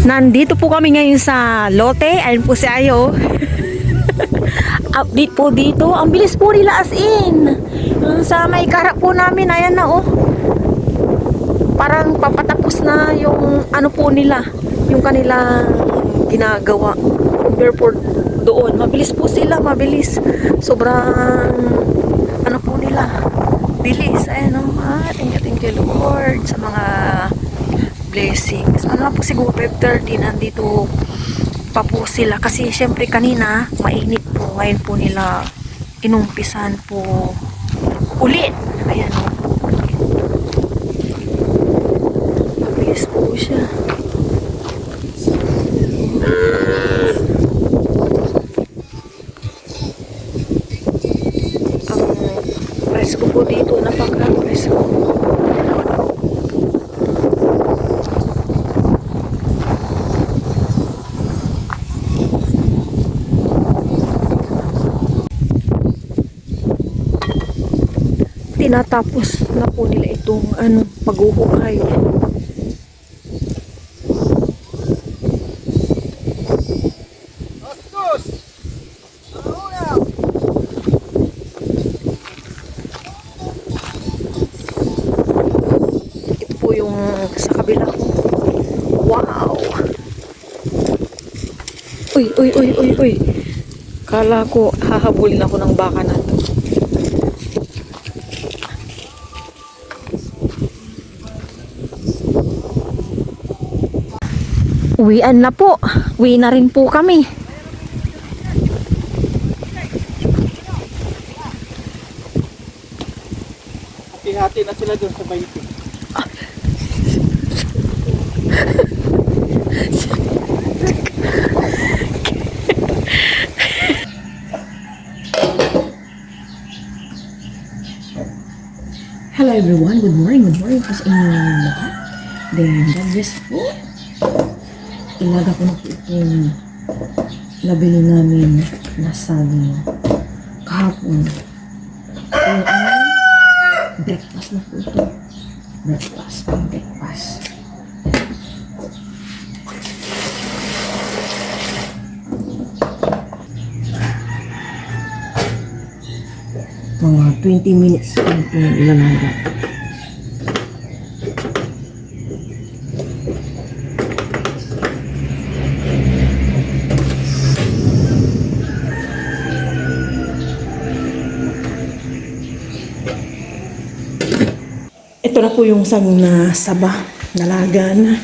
Nandito po kami ngayon sa lote. Ayun po si Ayo. Update po dito. Ang bilis po nila as in. Yung sa may karap po namin, ayan na oh. Parang papatapos na yung ano po nila. Yung kanilang ginagawa. Compare po doon. Mabilis po sila, mabilis. Sobrang ano po nila. Bilis. Ayan oh. Thank you Lord sa mga blessings. Ano po siguro 5:30 nandito pa po sila kasi syempre kanina mainit po, ngayon po nila inumpisan po ulit. Ayan o, mabilis po siya. Ang presko po dito, napaka-presko. Tinatapos na po nila itong paghuhukay. Ito po yung sa kabila ko. Wow! Uy! Kala ko hahabulin ako ng baka na to. Uwian na po. Uwi na rin po kami. Hati-hati na sila doon sa bayti. Hello everyone, good morning po sa inyo lahat. Then, God bless po. Ilaga ko na po itong nabili namin na saging kahapon. Breakfast na po ito. Breakfast. Mga 20 minutes po itong ilalaga. Ito na po yung saging na saba, nalaga na.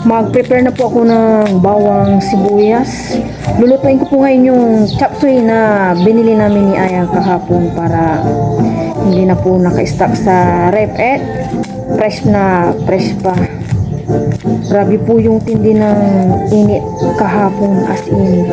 Mag-prepare na po ako ng bawang sibuyas. Lulutuin ko po ngayon yung chop suey na binili namin ni Aya kahapon para hindi na po naka-stock sa rep. Fresh pa. Grabe po yung tindi ng init kahapon as in.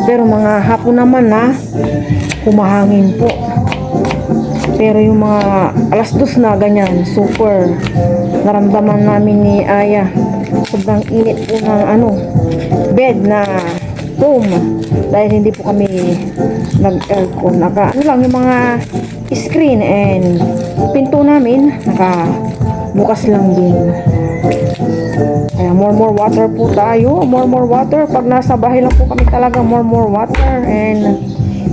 Pero mga hapon naman na humahangin po. Pero yung mga alas 2 na ganyan, super naramdaman namin ni Aya. Sobrang init po ng bed na room. Dahil hindi po kami nag-aircon. Lang yung mga screen and pinto namin, bukas lang din. Kaya more water po tayo. More water. Pag nasa bahay lang po kami talaga, more water. And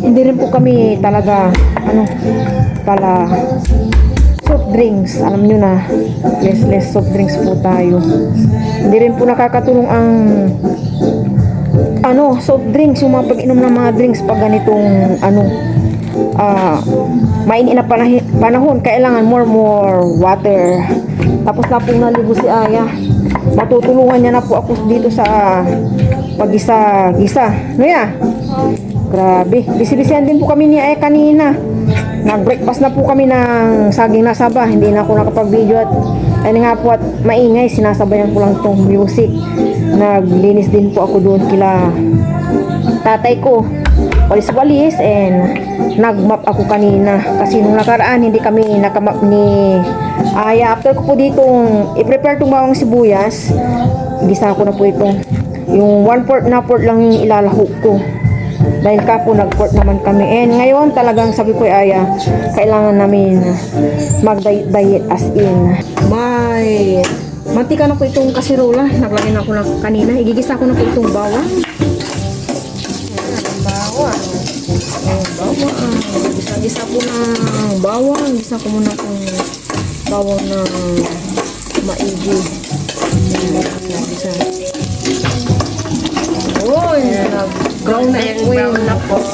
hindi rin po kami talaga soft drinks, alam nyo na, less soft drinks po tayo. Hindi rin po nakakatulong ang soft drinks, yung mga pag-inom ng mga drinks pag ganitong mainit na panahon, kailangan more water. Tapos na pong naligo si Aya, matutulungan niya na po ako dito sa paggisa-gisa. Grabe, bisi-bisihan din po kami ni Aya kanina. Nag-breakfast na po kami ng saging na saba. Hindi na ako nakapag-video at ayun nga po at maingay. Sinasabayan ko lang itong music. Naglinis din po ako doon kila tatay ko. Walis-walis and nag-map ako kanina. Kasi nung nakaraan hindi kami nakamap ni Aya. After ko po ditong i-prepare itong bawang sibuyas, gisa ko na po itong yung 1/4 na port lang yung ilalahok ko. Dahil kapo nag-port naman kami. And ngayon talagang sabi ko Aya, kailangan namin mag-diet as in. Mantika na po itong kasirola. Naglagay na ako na kanina. Igigisa ko na po itong bawang. Ayan, ang bawang. Ayan, bawang. Gisa-gisa po ng bawang. Gisa ko muna itong bawang na maigi. Ayan, gisa. Uy, nag-brown na po yung bawang.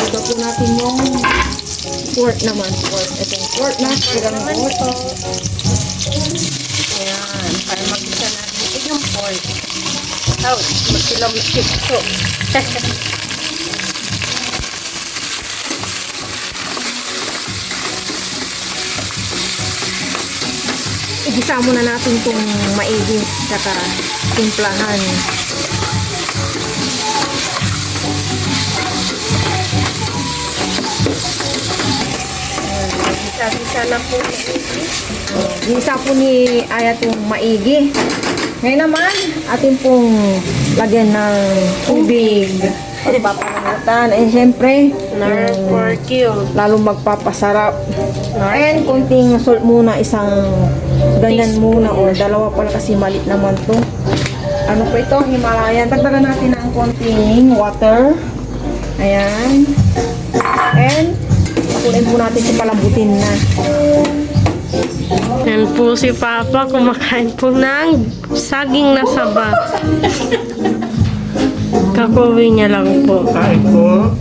Ito po natin yung pork naman. Pork. Itong pork na. Sigang pork. Ayan, para mag-isa natin yung pork. Oh, magsilaw so. Igisa muna natin itong maigi. Saka timplahan. Isa-isa lang po. Gisa po ni Aya itong maigi. Ngayon naman, atin pong lagyan ng tubig. Pagpapangutan. And syempre, Nor pork cube. lalong magpapasarap. And kunting salt muna, isang ganyan muna or dalawa pala kasi malit naman to. Ano po ito? Himalayan. Dagdagan natin ng konting water. Ayan. And patuloy po natin ito palambutin na. Yan po si Papa kumakain po ng saging na saba. Kakuwi niya lang po. Kain ko.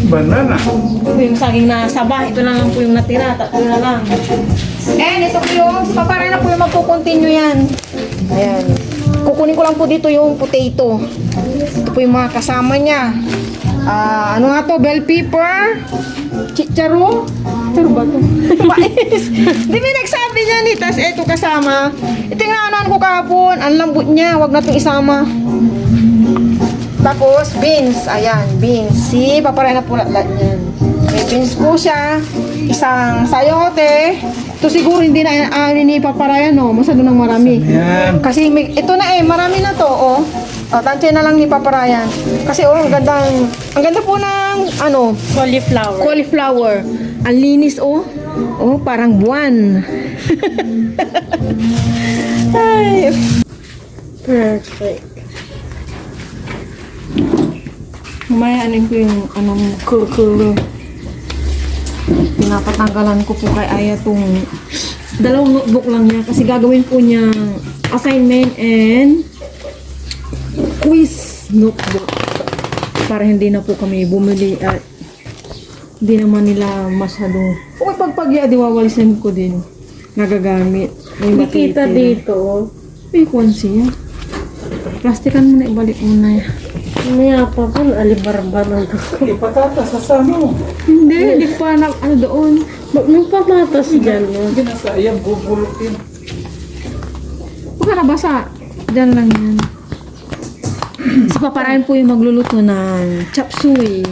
Banana. Ito yung saging na saba. Ito lang po yung natira. Tatlo na lang. And ito po yung, si Papa na po yung magpo-continue yan. Ayan. Kukunin ko lang po dito yung potato. Ito po yung mga kasama niya. Ano nga to? Bell pepper? Chicharo? Chicharo ba to? Mais. Di ba nagsabi niya ni? Tas ito kasama. Ito yung naanuhan ko kahapon. Ang lambot niya. Huwag na itong isama. Tapos, beans. Ayan, beans. Si, paparay na po lahat yan. May beans po siya. Isang sayote. Ito siguro hindi na ni paparayan, no? Masyado nang marami. Yan. Kasi ito na marami na to, oh. Tansya na lang ni paparayan. Kasi, ang ganda po ng, Cauliflower. cauliflower. Ang linis, oh. Oh, parang buwan. Ay. Perfect. Mamaya anin ko yung kulo. Pinapatanggalan ko po kay Aya tong dalawang notebook lang niya kasi gagawin po niya assignment and quiz notebook para hindi na po kami bumili at hindi naman nila masyado pagpagya diwawalisin ko din nagagamit. May Nakita matitira. dito. May kwan siya. Plastikan mo na, ibalik mo na yan. Maya pa po, alibarba ng gusto. Patatas, sasama mo. Hindi pa na, doon. May pamatas dyan, no? Ginasayang, bubulok yun. Huwag ka nabasa. Diyan lang yan. Si Paparayan po yung magluluto ng chop suey.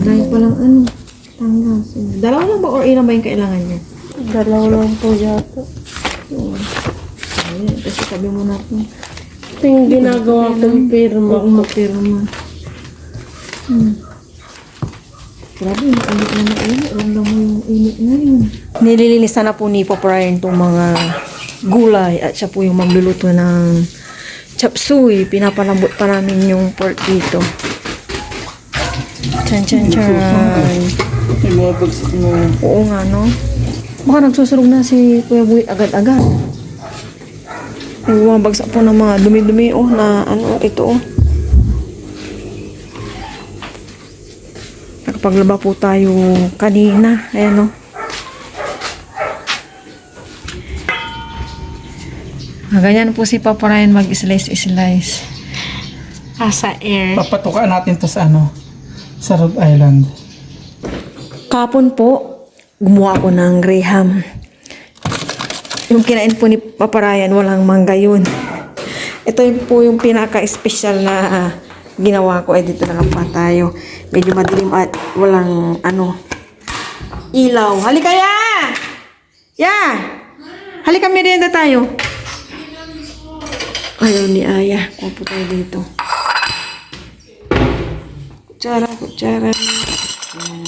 Dahil palang tanggas. Dalawa lang ba or ilan ba yung kailangan niya? Dalaw lang po yata. Ayun, kasi sabi mo na po. Ito yung ginagawa kong pirma. Huwag magpirma. Grabe, mainit na na init. Ramdam mo yung init na yun. Nililinisan na po ni Paparayan itong mga gulay at siya po yung magluluto ng chop suey. Pinapalambot pa namin yung pork dito. Chan. May mga bagsak mo. Oo nga, no? Baka nagsusurog na si Kuya Buit agad-agad. May bumabagsak po ng mga dumi-dumi, na ito, Nakapaglaba po tayo kanina. Ayan, ganyan po si Papa Ryan mag-slice. Asa air. Papatukaan natin to sa sa Rhode Island. Kapon po, gumawa ako ng graham. Yung kinain po ni Papa Ryan, walang mangga yun. Ito po yung pinaka-special na ginawa ko. Dito na lang pa tayo. Medyo madilim at walang ilaw. Halika ya! Ya! Halika, merienda tayo. Ayaw ni Aya. Kuha po tayo dito. Kutsara, kutsara. Yan.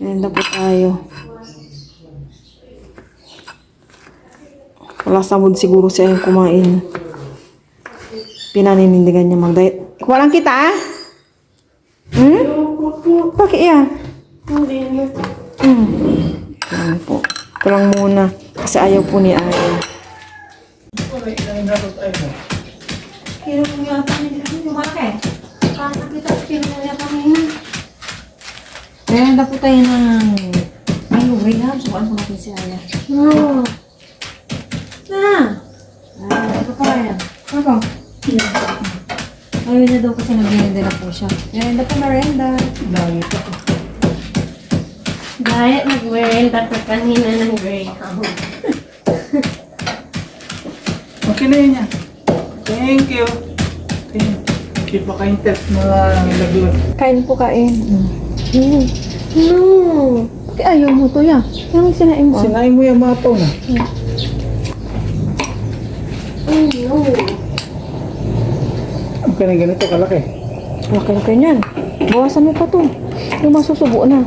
Yan na po tayo. Wala sa mood siguro siya yung kumain. Pinaninindigan niya mag-diet. Kuha lang kita, ah? Hmm? Bakit yan? Yan po. Ito lang muna. Kasi ayaw po ni Aya. Kilo mo yata yung malaki. Parang nakita ko kilo mo yata ngayon. Kaya na po tayo ng ayun, Graham. Sukaan ko natin si Aya. No. Na! Ito pa yan. Ano? Ayun na daw kasi nag-merienda na po siya. Merienda pa merienda. Diet, nag-merienda ka kanina ng Greyhound. Okay na yun yan. Thank you. Thank you. Baka yung test na nalaglag. Kain po, kain. No! Bakit ayaw mo to ya? Yung sinain mo. Sinain mo yung mato na. Oh no. Ang ganito kalaki. Laki-laki niyan. Bawasan mo pa to. Yung masusubo na.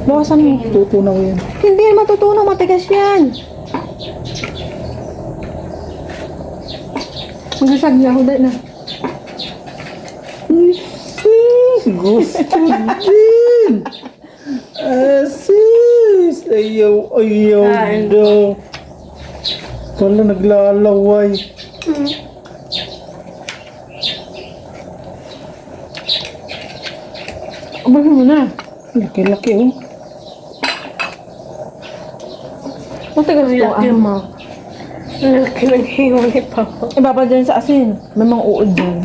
Bawasan mo. Tutunaw yan. Hindi yan matutunaw. Matigas yan. Magsasag niya ako dahil na. Gusto din. Asis. Ayaw daw. Wala naglalaway. Abahin mo na. Laki-laki oh. Matigas to, Laki ah. mo. Laki ng hiwa ni Papa. Ibaba dyan sa asin. May mga uod dyan.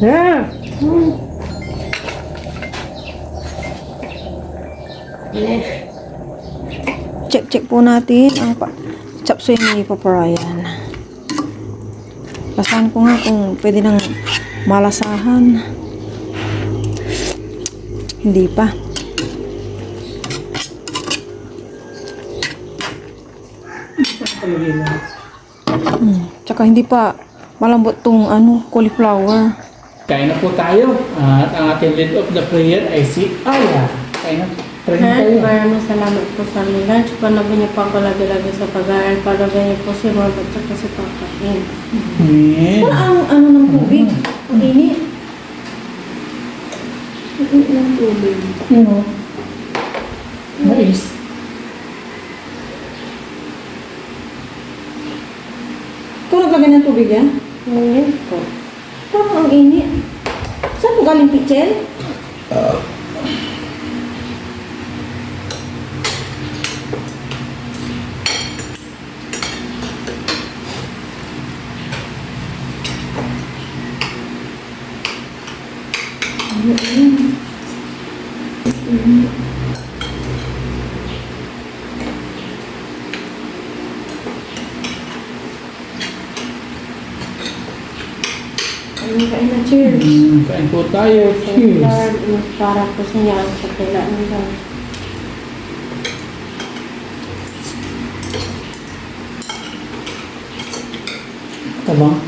Yeah. Check po natin ang chapsuy ni Papa Ryan. Lasahan ko nga kung pwede nang malasahan. Hindi pa. Tsaka hindi pa malambot tong cauliflower. Kain na po tayo. At ang ating lead of the prayer ay si Aya. Kain na. Try na tayo. Maraming salamat po sa aming lunch. Panabi niyo po ako lagi-lagi sa pag-aaral. Panabi niyo po si Rob at saka si Papa. Yan. Amen. Ang ng tubig. Ang init. Ang init ng tubig. Ano? Mais. Ikaw naglagay ng tubig yan? Yan po. Parang ang init. Saan po galing pichel? Kain na, cheers. Kain po tayo. Cheers. Lord, para po sa inyo ang pagkailaan nila. Tabang.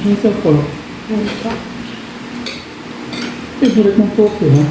Ito po. Favorite ng popo, ha?